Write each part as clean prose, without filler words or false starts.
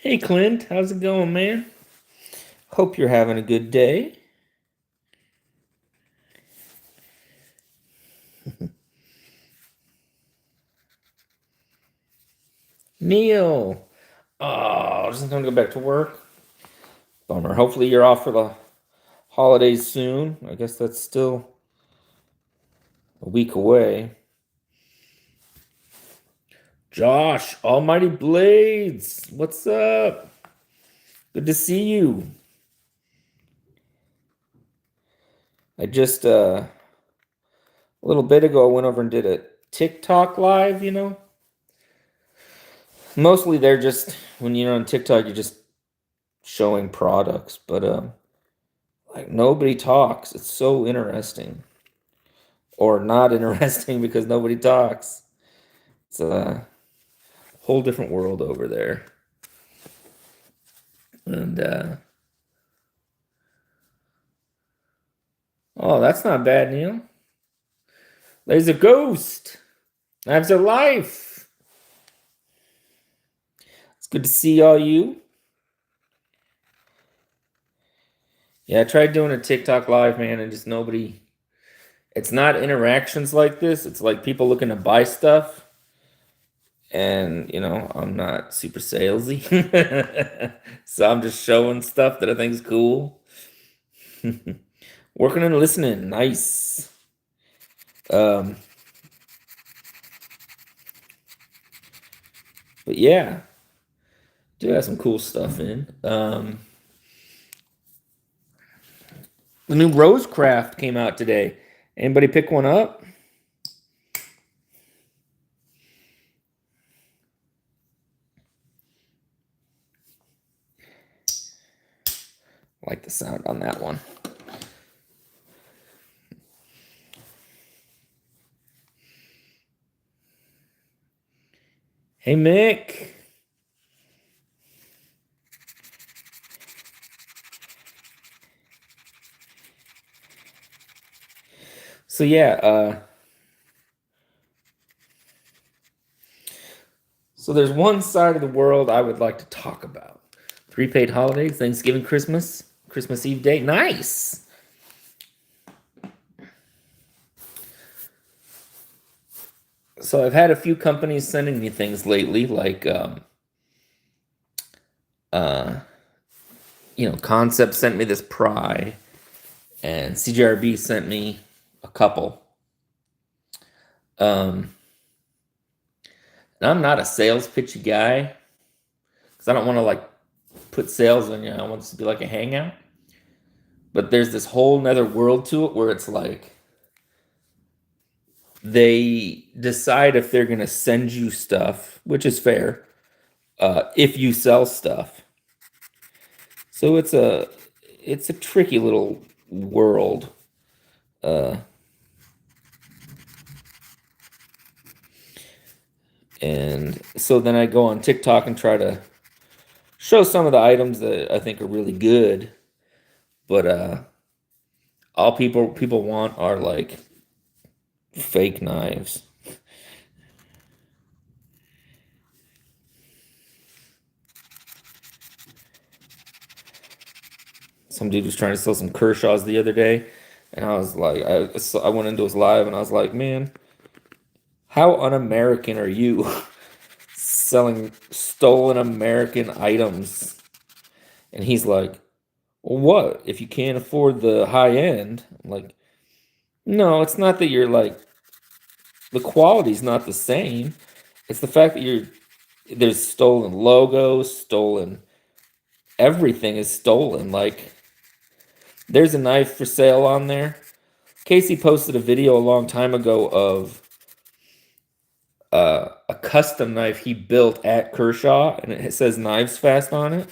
Hey Clint, how's it going, man? Hope you're having a good day. Neil, oh, just gonna go back to work. Bummer. Hopefully you're off for the holidays soon. I guess that's still a week away. Josh, Almighty Blades, what's up? Good to see you. I just a little bit ago I went over and did a TikTok live. Mostly they're just when you're on TikTok, you're just showing products, but like nobody talks. It's so interesting. Or not interesting because nobody talks. It's a whole different world over there. And oh, that's not bad, Neil. There's a ghost. Knives are life. It's good to see all you. Yeah, I tried doing a TikTok live, man, and just nobody. It's not interactions like this. It's like people looking to buy stuff. And, I'm not super salesy. So I'm just showing stuff that I think is cool. Working and listening. Nice. Um, but yeah, do have some cool stuff in. The new Rosecraft came out today. Anybody pick one up? I like the sound on that one. Hey, Mick. So yeah, so there's one side of the world I would like to talk about. Prepaid holidays, Thanksgiving, Christmas, Christmas Eve day. Nice. So I've had a few companies sending me things lately, like uh Concept sent me this Pry, and CJRB sent me a couple. Um, and I'm not a sales pitchy guy because I don't want to like put sales on you. I want this to be like a hangout. But there's this whole nother world to it where it's like they decide if they're gonna send you stuff, which is fair, if you sell stuff. So it's a tricky little world. Uh, and so then I go on TikTok and try to show some of the items that I think are really good, but all people want are like fake knives. Some dude was trying to sell some Kershaws the other day, and I was like, I went into his live and I was like, man, how un-American are you selling stolen American items? And he's like, well, what if you can't afford the high end? I'm like, no, it's not that you're like the quality's not the same. It's the fact that there's stolen logos, stolen everything is stolen. Like there's a knife for sale on there. Casey posted a video a long time ago of a custom knife he built at Kershaw, and it says Knives Fast on it.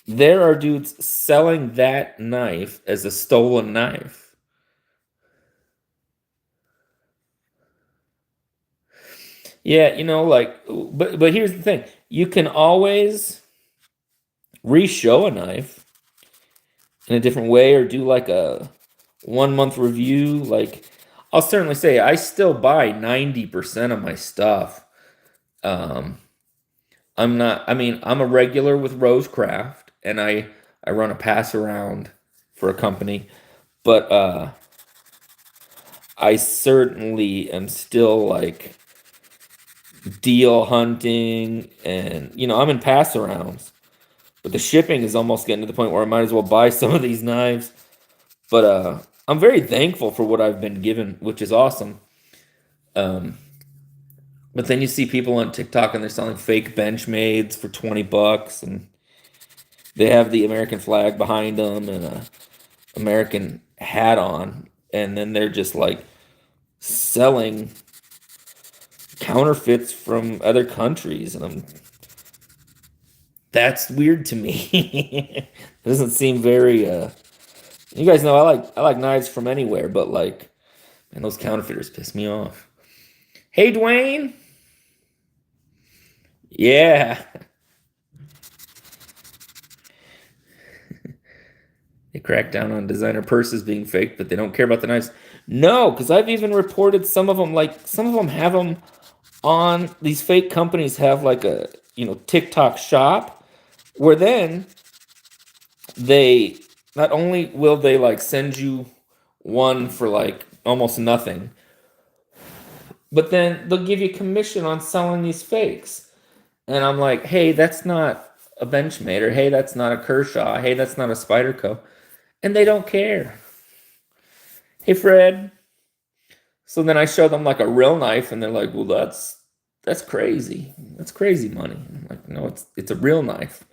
There are dudes selling that knife as a stolen knife. Yeah, but here's the thing: you can always re-show a knife in a different way, or do like a 1 month review. Like, I'll certainly say I still buy 90% of my stuff. Um, I'm not, I mean, I'm a regular with Rosecraft, and I run a pass around for a company, but I certainly am still like deal hunting, and I'm in pass arounds, but the shipping is almost getting to the point where I might as well buy some of these knives. But I'm very thankful for what I've been given, which is awesome. Um, but then you see people on TikTok and they're selling fake Benchmades for 20 bucks, and they have the American flag behind them and a American hat on, and then they're just like selling counterfeits from other countries, and that's weird to me. It doesn't seem very you guys know I like knives from anywhere, but like, man, those counterfeiters piss me off. Hey, Dwayne. Yeah. They crack down on designer purses being fake, but they don't care about the knives. No, because I've even reported some of them, like some of them have them on, these fake companies have like a, TikTok shop, where then they, not only will they like send you one for like almost nothing, but then they'll give you commission on selling these fakes. And I'm like, hey, that's not a Benchmade, or hey, that's not a Kershaw, hey, that's not a Spyderco. And they don't care. Hey, Fred. So then I show them like a real knife, and they're like, well, that's crazy. That's crazy money. I'm like, no, it's a real knife.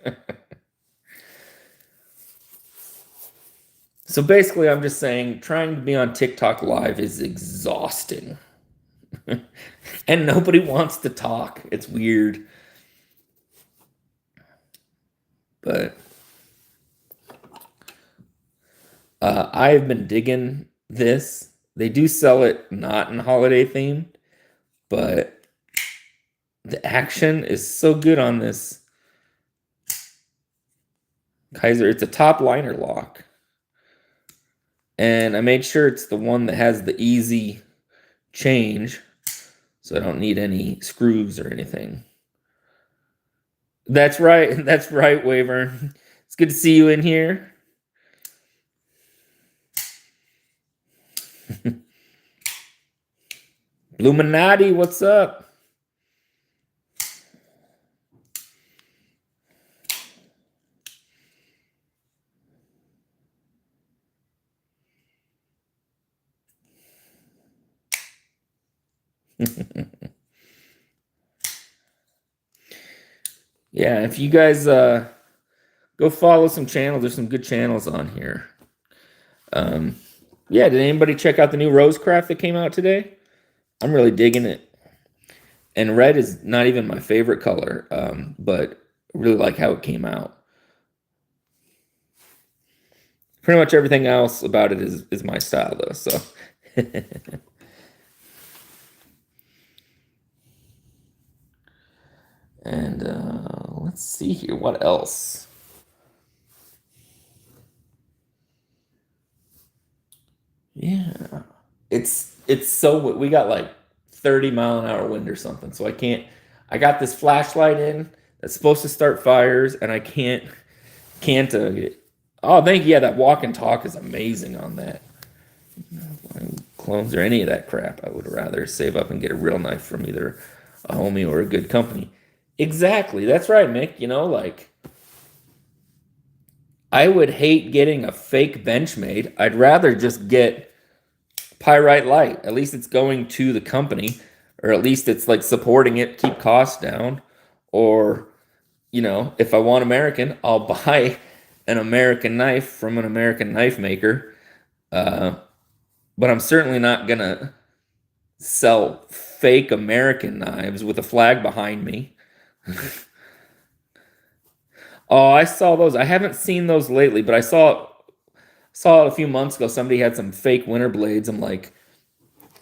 So basically, I'm just saying trying to be on TikTok live is exhausting. And nobody wants to talk. It's weird. But I've been digging this. They do sell it not in holiday themed, but the action is so good on this Kaiser. It's a top liner lock. And I made sure it's the one that has the easy change, so I don't need any screws or anything. That's right. That's right, Wavern. It's good to see you in here. Illuminati, what's up? Yeah, if you guys go follow some channels, there's some good channels on here. Yeah, did anybody check out the new Rosecraft that came out today? I'm really digging it. And red is not even my favorite color, but I really like how it came out. Pretty much everything else about it is my style, though. So, and let's see here, what else? Yeah, it's so, we got like 30-mile-an-hour wind or something, so I can't. I got this flashlight in that's supposed to start fires, and I can't. Oh, thank you. Yeah, that walk and talk is amazing on that. Clones or any of that crap. I would rather save up and get a real knife from either a homie or a good company. Exactly. That's right, Mick. Like, I would hate getting a fake Benchmade. I'd rather just get Pyrite Light. At least it's going to the company, or at least it's like supporting it, keep costs down. Or, if I want American, I'll buy an American knife from an American knife maker. But I'm certainly not gonna sell fake American knives with a flag behind me. Oh, I saw those. I haven't seen those lately, but I saw it a few months ago. Somebody had some fake winter blades. I'm like,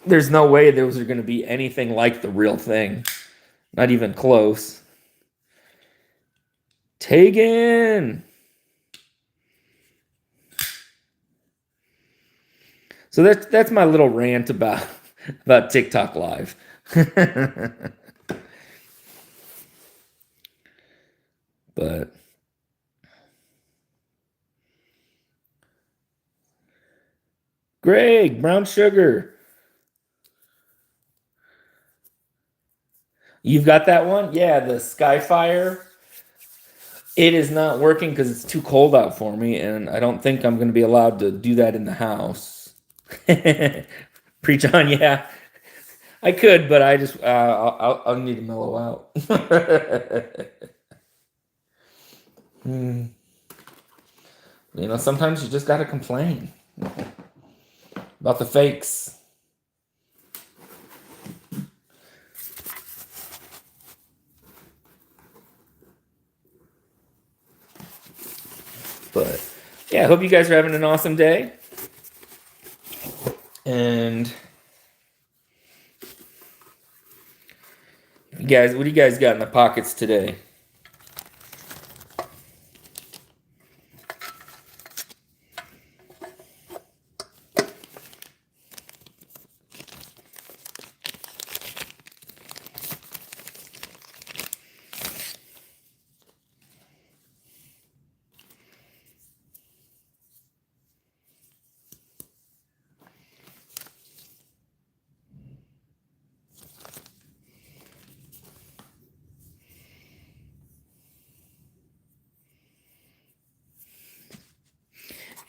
there's no way those are going to be anything like the real thing. Not even close. Tegan. So that's my little rant about TikTok Live. But Greg, brown sugar. You've got that one? Yeah, the Skyfire. It is not working because it's too cold out for me, and I don't think I'm going to be allowed to do that in the house. Preach on, yeah. I could, but I just I'll need to mellow out. You know, sometimes you just gotta complain about the fakes. But yeah, I hope you guys are having an awesome day. And you guys, what do you guys got in the pockets today?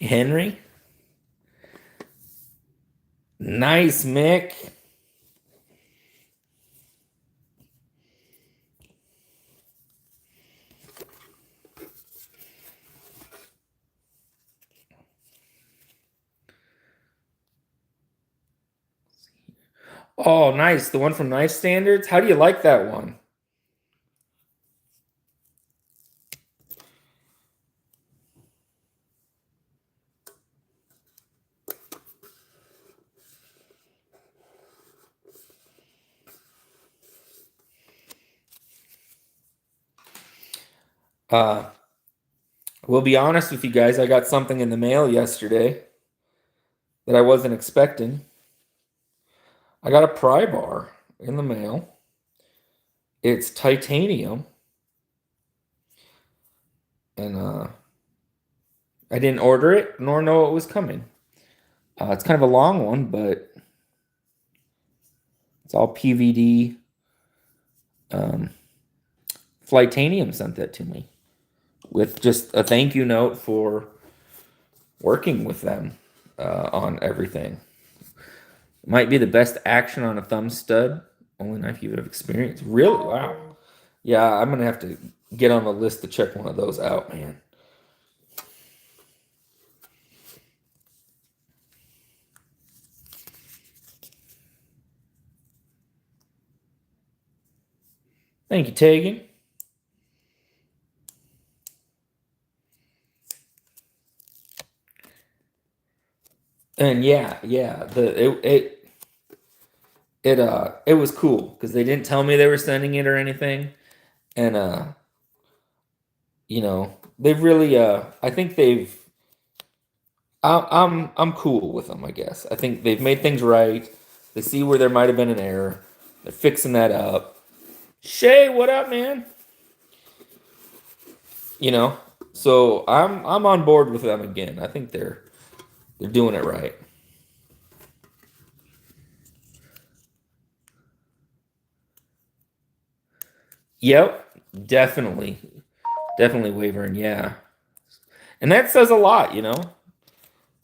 Henry? Nice, Mick. Oh, nice. The one from Knife Standards. How do you like that one? We'll be honest with you guys. I got something in the mail yesterday that I wasn't expecting. I got a pry bar in the mail. It's titanium. And I didn't order it nor know it was coming. It's kind of a long one, but it's all PVD. Flightanium sent that to me with just a thank you note for working with them on everything. Might be the best action on a thumb stud. Only knife you would have experienced. Really? Wow. Yeah, I'm going to have to get on the list to check one of those out, man. Thank you, Tegan. And yeah, it was cool because they didn't tell me they were sending it or anything, and you know, they've really I think they've I'm cool with them, I guess. I think they've made things right. They see where there might have been an error. They're fixing that up. Shay, what up, man? You know, so I'm on board with them again. I think they're doing it right. Yep, definitely, definitely wavering. Yeah, and that says a lot. You know, it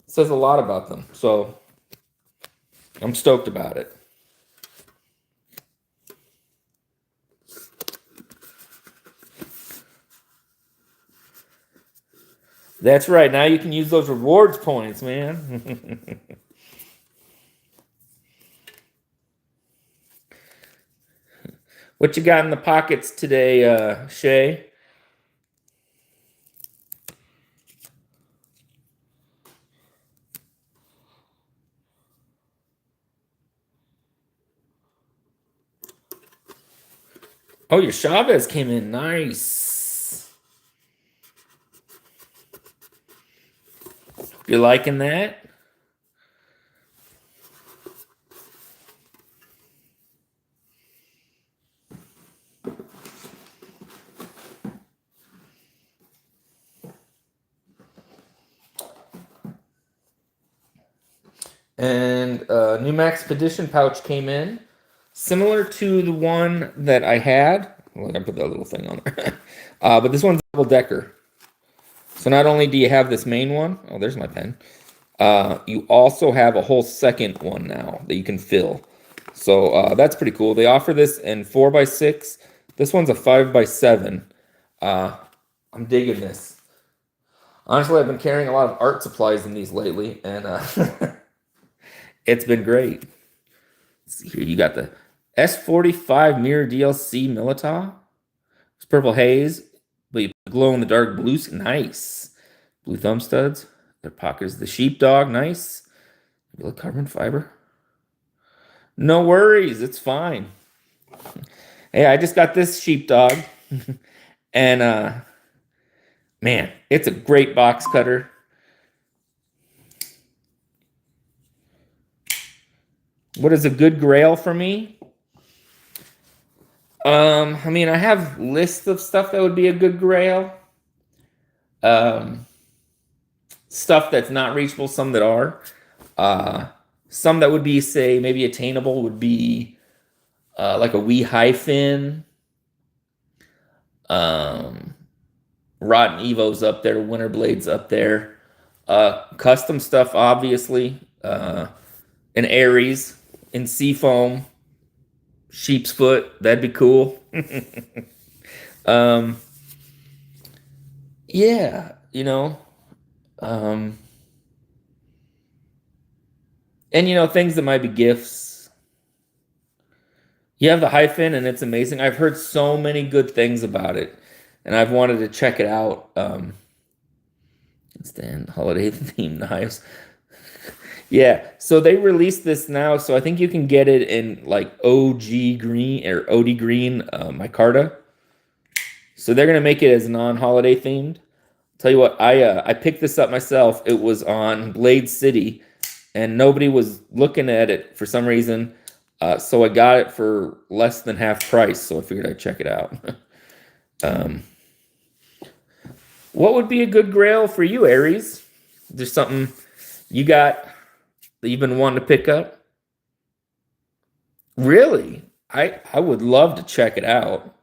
says a lot about them. So I'm stoked about it. That's right. Now you can use those rewards points, man. What you got in the pockets today, Shay? Oh, your Chavez came in nice. You're liking that? And new Max Expedition pouch came in, similar to the one that I had. Well, I put that little thing on there. But this one's double decker. So not only do you have this main one, oh, there's my pen. You also have a whole second one now that you can fill. So that's pretty cool. They offer this in 4x6. This one's a 5x7. I'm digging this. Honestly, I've been carrying a lot of art supplies in these lately, and it's been great. Let's see here. You got the S45 Mirror DLC Milita. It's purple haze, but you glow in the dark blue. Nice. Blue thumb studs. Their pockets. The sheepdog. Nice. Maybe carbon fiber. No worries. It's fine. Hey, I just got this sheepdog. And, man, it's a great box cutter. What is a good grail for me? I mean, I have lists of stuff that would be a good grail. Stuff that's not reachable, some that are. Some that would be, say, maybe attainable would be like a wee hyphen. Rotten Evo's up there, Winter Blade's up there. Custom stuff, obviously. An Aries in Seafoam. Sheep's foot, that'd be cool. Yeah, you know. And you know, things that might be gifts. You have the hyphen and it's amazing. I've heard so many good things about it, and I've wanted to check it out. Stand holiday themed knives. Yeah, so they released this now, so I think you can get it in like OG green or OD green micarta. So they're gonna make it as non-holiday themed. Tell you what, I picked this up myself. It was on Blade City, and nobody was looking at it for some reason. So I got it for less than half price. So I figured I'd check it out. What would be a good grail for you, Aries? There's something you got that you've been wanting to pick up? Really? I would love to check it out.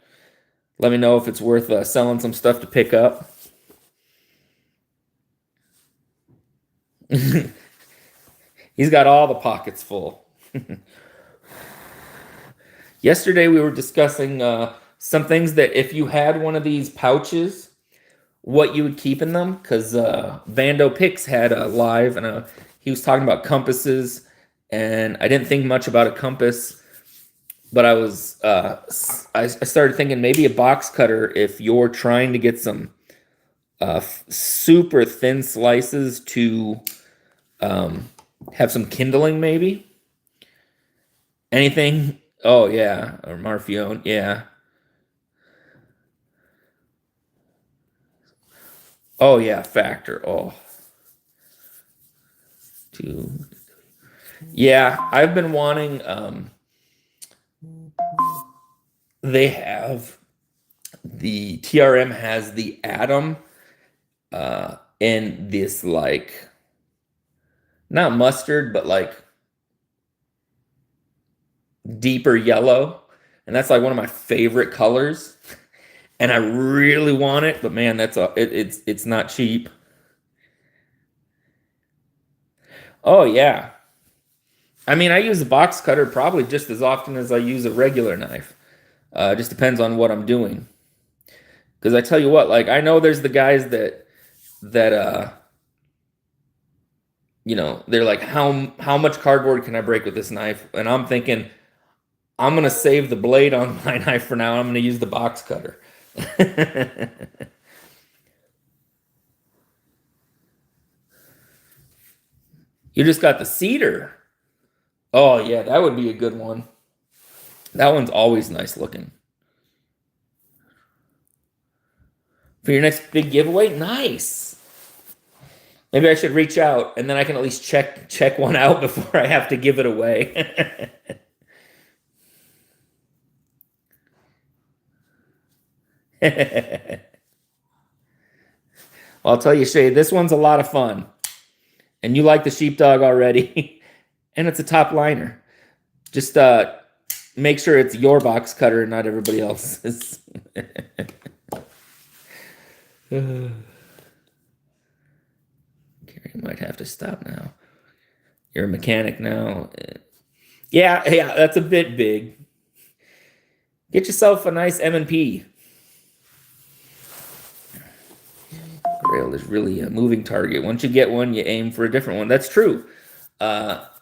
Let me know if it's worth selling some stuff to pick up. He's got all the pockets full. Yesterday we were discussing some things that if you had one of these pouches, what you would keep in them. Because Vando Pix had a live, and he was talking about compasses, and I didn't think much about a compass, but I started thinking maybe a box cutter if you're trying to get some super thin slices to have some kindling, maybe. Anything? Oh yeah, or Marfione, yeah. Oh yeah, Factor. Oh, two. Yeah, I've been wanting. They have the TRM has the Atom in this like not mustard, but like deeper yellow, and that's like one of my favorite colors. And I really want it, but man, it's not cheap. Oh yeah. I mean, I use a box cutter probably just as often as I use a regular knife. It just depends on what I'm doing. Because I tell you what, like I know there's the guys that you know, they're like, how much cardboard can I break with this knife? And I'm thinking, I'm gonna save the blade on my knife for now. I'm gonna use the box cutter. You just got the cedar. Oh yeah, that would be a good one. That one's always nice looking. For your next big giveaway, nice. Maybe I should reach out, and then I can at least check one out before I have to give it away. Well, I'll tell you, Shay, this one's a lot of fun. And you like the sheepdog already. and it's a top liner. Just make sure it's your box cutter, not everybody else's. Gary might have to stop now. You're a mechanic now. Yeah, that's a bit big. Get yourself a nice M&P. Grail is really a moving target. Once you get one, you aim for a different one. That's true.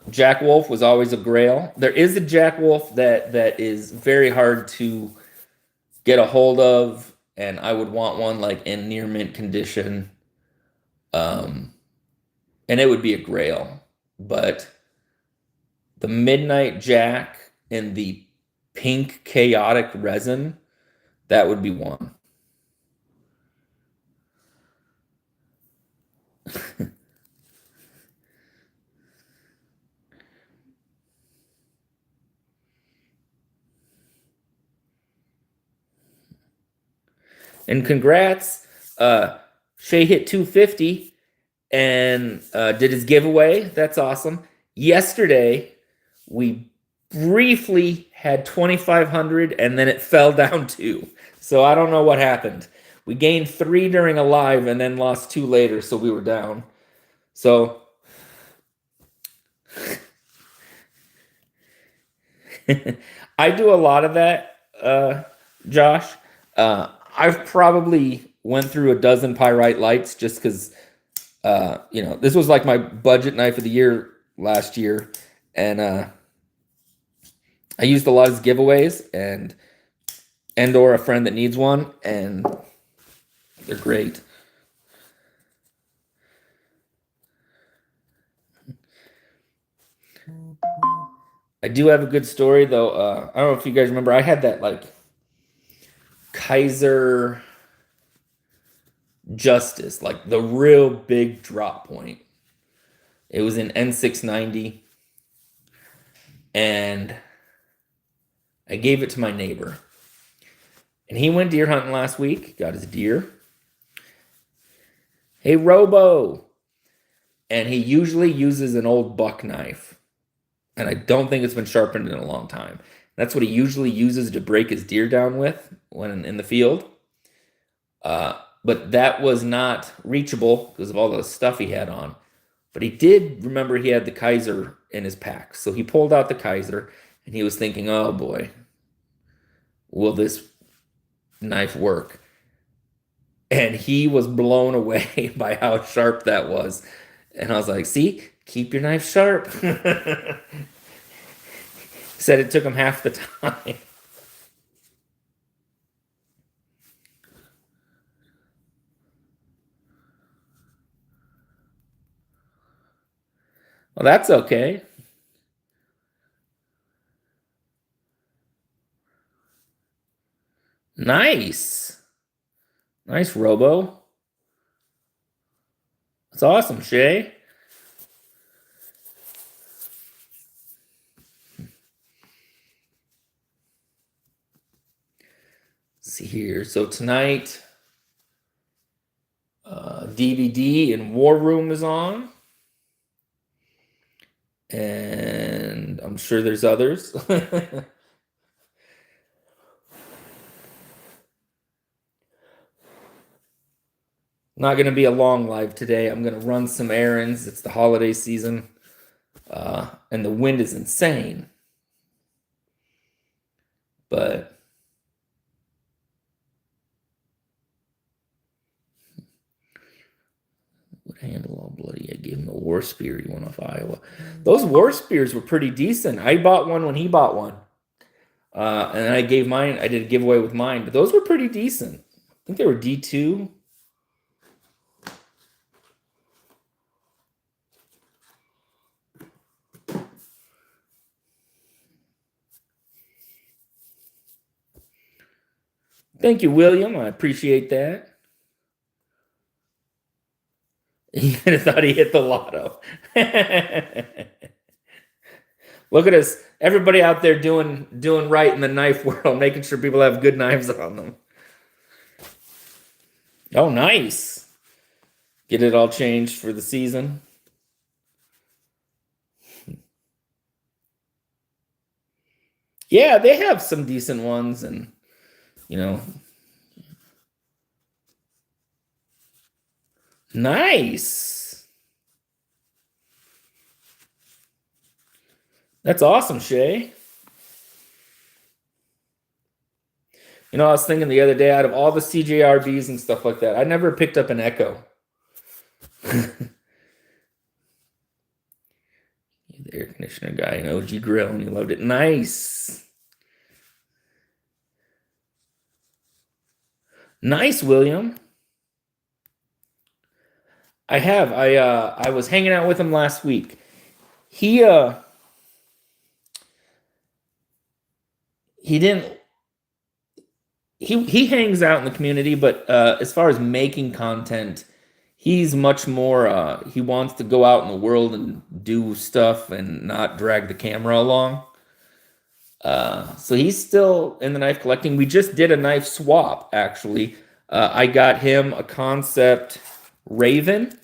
Jack Wolf was always a Grail. There is a Jack Wolf that is very hard to get a hold of, and I would want one like in near mint condition. And it would be a Grail. But the Midnight Jack in the pink chaotic resin, that would be one. And congrats, Shay hit 250 and did his giveaway. That's awesome. Yesterday, we briefly had 2,500 and then it fell down 2. So I don't know what happened. We gained 3 during a live and then lost 2 later, so we were down. So I do a lot of that, Josh. I've probably went through a dozen pyrite lights just because, this was like my budget knife of the year last year. And I used a lot of giveaways and or a friend that needs one, and they're great. I do have a good story though. I don't know if you guys remember, I had that like Kaiser Justice, like the real big drop point. It was in N690, and I gave it to my neighbor. And he went deer hunting last week, got his deer. Hey, Robo! And he usually uses an old buck knife. And I don't think it's been sharpened in a long time. That's what he usually uses to break his deer down with when in the field. But that was not reachable because of all the stuff he had on. But he did remember he had the Kaiser in his pack. So he pulled out the Kaiser, and he was thinking, oh boy, will this knife work? And he was blown away by how sharp that was. And I was like, see, keep your knife sharp. Said it took him half the time. Well, that's okay. Nice. Nice, Robo. That's awesome, Shay. Let's see here. So tonight, DVD and War Room is on. And I'm sure there's others. Not going to be a long live today. I'm going to run some errands. It's the holiday season. And the wind is insane. But would handle all bloody. I gave him a war spear he went off Iowa. Those war spears were pretty decent. I bought one when he bought one. And I gave mine. I did a giveaway with mine. But those were pretty decent. I think they were D2. Thank you, William. I appreciate that. He could have thought he hit the lotto. Look at us. Everybody out there doing right in the knife world, making sure people have good knives on them. Oh, nice. Get it all changed for the season. Yeah, they have some decent ones, and you know, nice. That's awesome, Shay. You know, I was thinking the other day, out of all the CJRBs and stuff like that, I never picked up an Echo. The air conditioner guy, an OG grill, and he loved it. Nice. Nice, William. I have. I was hanging out with him last week. He he didn't he hangs out in the community, but as far as making content, he's much more he wants to go out in the world and do stuff and not drag the camera along. So he's still in the knife collecting. We just did a knife swap, actually. I got him a Concept Raven,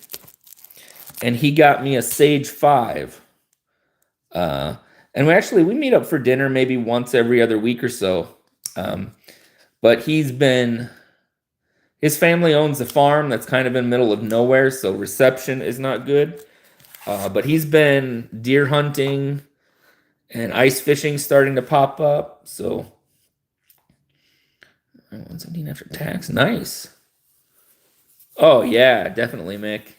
and he got me a Sage 5. And we meet up for dinner maybe once every other week or so. But his family owns a farm that's kind of in the middle of nowhere, so reception is not good. But he's been deer hunting and ice fishing starting to pop up. So 117 after tax, nice. Oh yeah, definitely, Mick.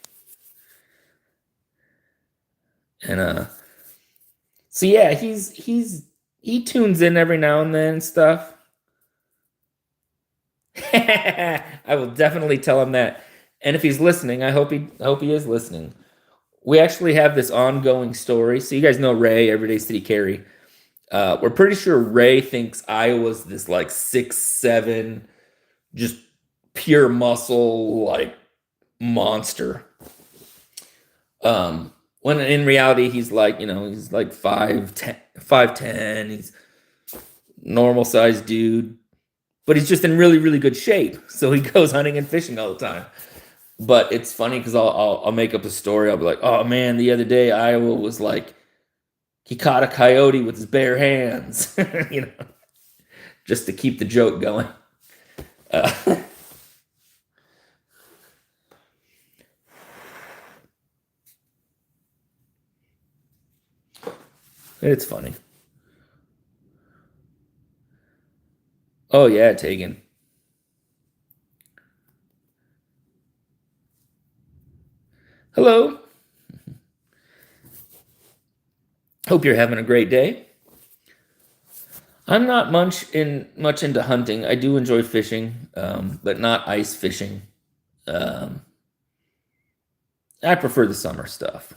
And so yeah, he tunes in every now and then and stuff. I will definitely tell him that. And if he's listening, I hope he is listening. We actually have this ongoing story. So you guys know Ray, Everyday City Carry. We're pretty sure Ray thinks Iowa's this like 6'7", just pure muscle like monster. When in reality he's like 5'10", he's normal sized dude, but he's just in really, really good shape. So he goes hunting and fishing all the time. But it's funny because I'll make up a story. I'll be like, oh man, the other day Iowa was like, he caught a coyote with his bare hands, just to keep the joke going. It's funny. Oh yeah, Tegan. Hello. Hope you're having a great day. I'm not much into hunting. I do enjoy fishing, but not ice fishing. Um, I prefer the summer stuff.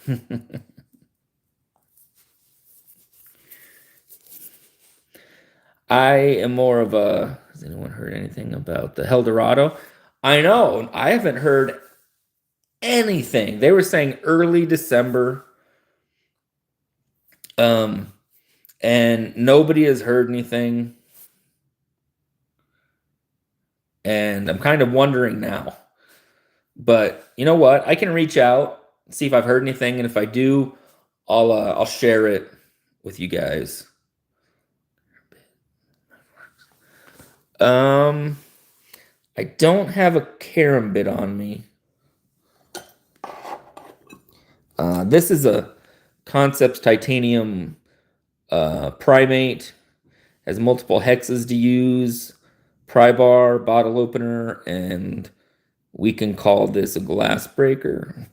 I am more of a. Has anyone heard anything about the Eldorado? I know. I haven't heard anything. They were saying early December. And nobody has heard anything. And I'm kind of wondering now. But you know what? I can reach out, see if I've heard anything, and if I do, I'll share it with you guys. I don't have a carambit on me. This is a Concepts Titanium Primate. Has multiple hexes to use, pry bar, bottle opener, and we can call this a glass breaker.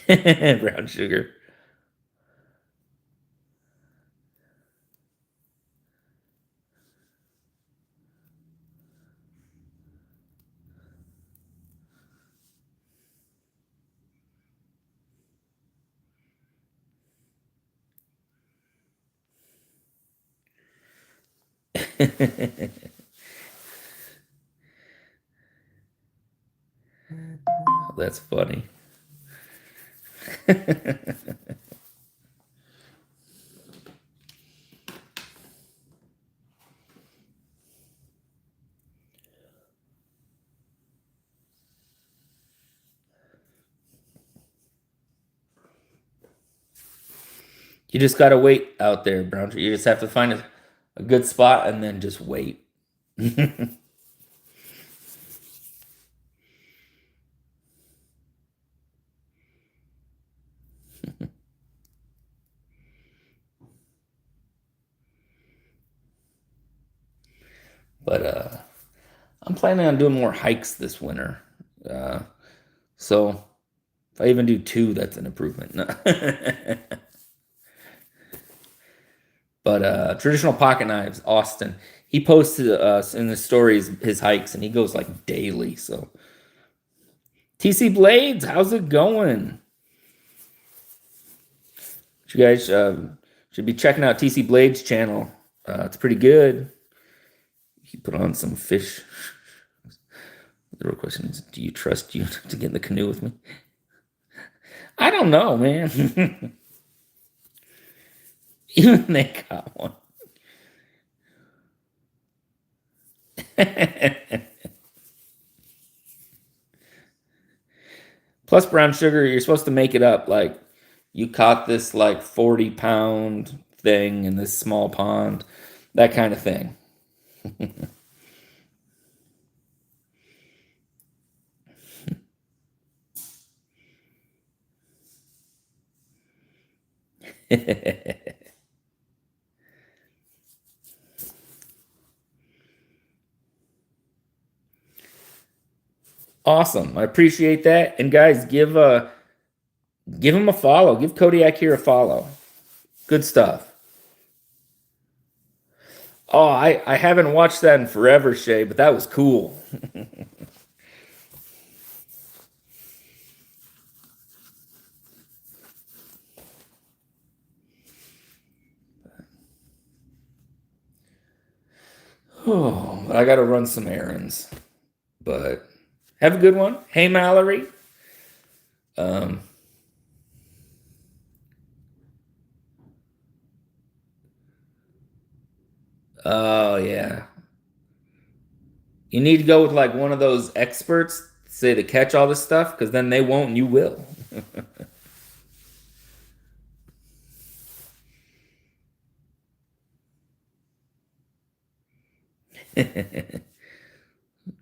Brown sugar. That's funny. You just gotta wait out there, Brown. You just have to find a good spot and then just wait. But I'm planning on doing more hikes this winter. So if I even do 2, that's an improvement. But traditional pocket knives, Austin. He posted us in the stories his hikes, and he goes like daily. So TC Blades, how's it going? You guys should be checking out TC Blades channel. It's pretty good. He put on some fish. The real question is, do you trust you to get in the canoe with me? I don't know, man. Even they got one. Plus brown sugar, you're supposed to make it up. Like, you caught this like 40-pound thing in this small pond. That kind of thing. Awesome. I appreciate that. And guys, give him a follow. Give Kodiak here a follow. Good stuff. Oh, I haven't watched that in forever, Shay, but that was cool. Oh, I got to run some errands. But have a good one. Hey, Mallory. Oh, yeah. You need to go with like one of those experts, say to catch all this stuff, because then they won't and you will.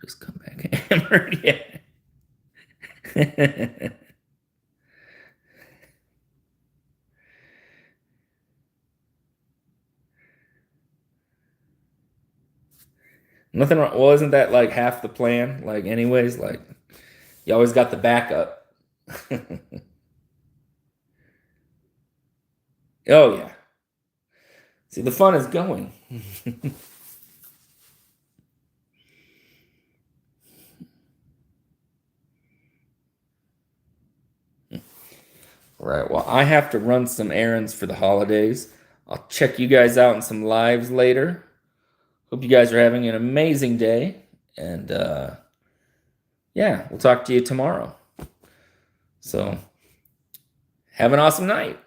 Just come back hammered. Yeah. Nothing wrong. Well, isn't that like half the plan? Like, anyways, like, you always got the backup. Oh, yeah. See, the fun is going. Right. Well, I have to run some errands for the holidays. I'll check you guys out in some lives later. Hope you guys are having an amazing day. And yeah, we'll talk to you tomorrow. So have an awesome night.